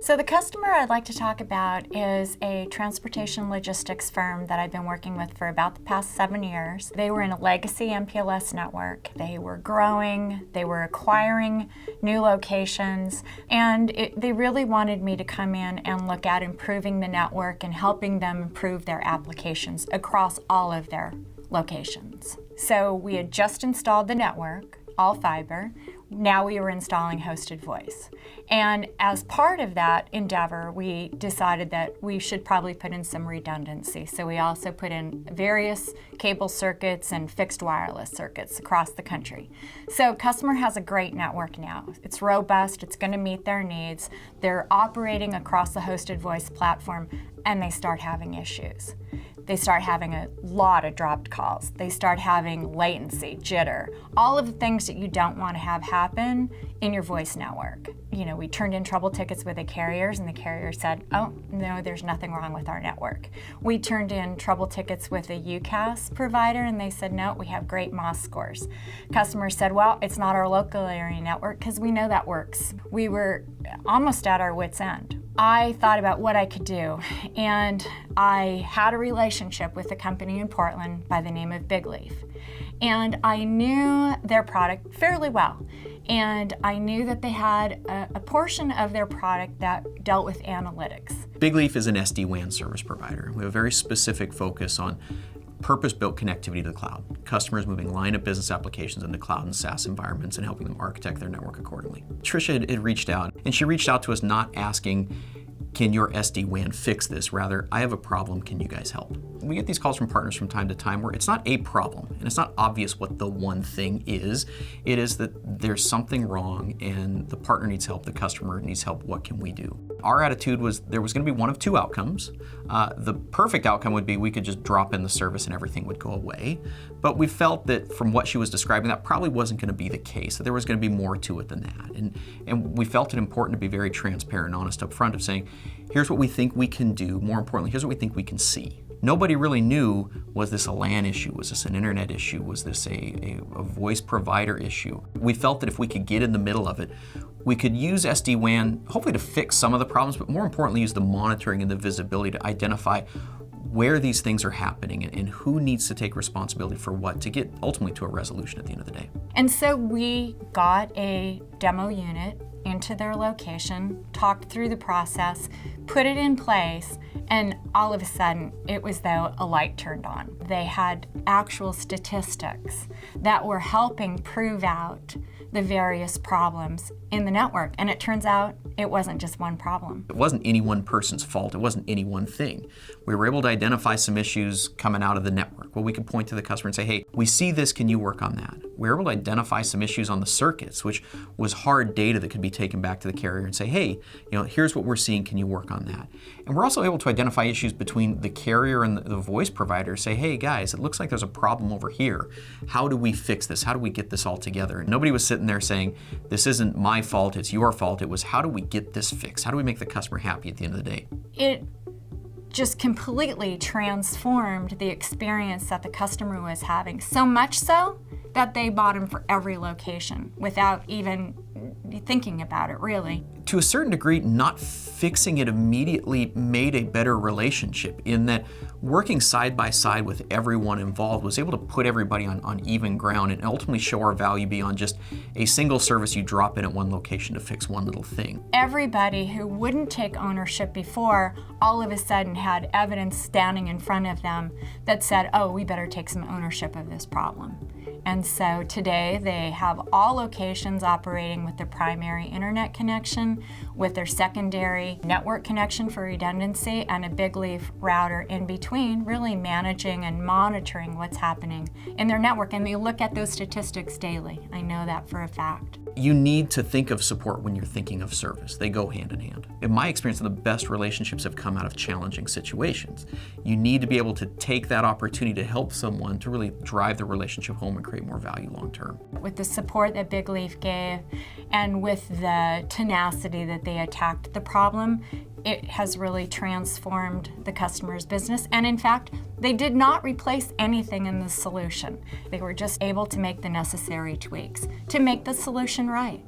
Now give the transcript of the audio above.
So the customer I'd like to talk about is a transportation logistics firm that I've been working with for about the past 7 years. They were in a legacy MPLS network. They were growing, they were acquiring new locations, and they really wanted me to come in and look at improving the network and helping them improve their applications across all of their locations. So we had just installed the network, all fiber. Now we were installing hosted voice. And as part of that endeavor, we decided that we should probably put in some redundancy. So we also put in various cable circuits and fixed wireless circuits across the country. So customer has a great network now. It's robust, it's going to meet their needs. They're operating across the hosted voice platform, and they start having issues. They start having a lot of dropped calls. They start having latency, jitter, all of the things that you don't want to have happen in your voice network. You know, we turned in trouble tickets with the carriers, and the carrier said, oh, no, there's nothing wrong with our network. We turned in trouble tickets with a UCaaS provider, and they said, no, we have great MOS scores. Customers said, well, it's not our local area network, because we know that works. We were almost at our wits' end. I thought about what I could do, and I had a relationship with a company in Portland by the name of Bigleaf. And I knew their product fairly well. And I knew that they had a portion of their product that dealt with analytics. Bigleaf is an SD-WAN service provider. We have a very specific focus on purpose-built connectivity to the cloud. Customers moving line of business applications into cloud and SaaS environments and helping them architect their network accordingly. Tricia had reached out, and she reached out to us not asking, can your SD-WAN fix this? Rather, I have a problem, can you guys help? We get these calls from partners from time to time where it's not a problem and it's not obvious what the one thing is. It is that there's something wrong and the partner needs help, the customer needs help, what can we do? Our attitude was there was going to be one of two outcomes. The perfect outcome would be we could just drop in the service and everything would go away. But we felt that from what she was describing, that probably wasn't going to be the case, that there was going to be more to it than that. And we felt it important to be very transparent and honest up front of saying, here's what we think we can do. More importantly, here's what we think we can see. Nobody really knew, was this a LAN issue? Was this an internet issue? Was this a voice provider issue? We felt that if we could get in the middle of it, we could use SD-WAN hopefully to fix some of the problems, but more importantly, use the monitoring and the visibility to identify where these things are happening and who needs to take responsibility for what to get ultimately to a resolution at the end of the day. And so we got a demo unit into their location, talked through the process, put it in place, and all of a sudden, it was though a light turned on. They had actual statistics that were helping prove out the various problems in the network. And it turns out it wasn't just one problem. It wasn't any one person's fault. It wasn't any one thing. We were able to identify some issues coming out of the network. Well, we could point to the customer and say, hey, we see this, can you work on that? We were able to identify some issues on the circuits, which was hard data that could be taken back to the carrier and say, hey, here's what we're seeing, can you work on that? And we're also able to identify issues between the carrier and the voice provider, say, hey guys, it looks like there's a problem over here. How do we fix this? How do we get this all together? And nobody was sitting there saying, this isn't my fault, it's your fault. It was, how do we get this fixed? How do we make the customer happy at the end of the day? It just completely transformed the experience that the customer was having, so much so that they bought them for every location without even thinking about it, really. To a certain degree, not fixing it immediately made a better relationship in that working side by side with everyone involved was able to put everybody on even ground and ultimately show our value beyond just a single service you drop in at one location to fix one little thing. Everybody who wouldn't take ownership before all of a sudden had evidence standing in front of them that said, oh, we better take some ownership of this problem. And so today they have all locations operating with their primary internet connection, with their secondary network connection for redundancy, and a Bigleaf router in between, really managing and monitoring what's happening in their network. And they look at those statistics daily. I know that for a fact. You need to think of support when you're thinking of service. They go hand in hand. In my experience, the best relationships have come out of challenging situations. You need to be able to take that opportunity to help someone to really drive the relationship home and create more value long term. With the support that Bigleaf gave and with the tenacity that they attacked the problem, it has really transformed the customer's business. And in fact, they did not replace anything in the solution. They were just able to make the necessary tweaks to make the solution right.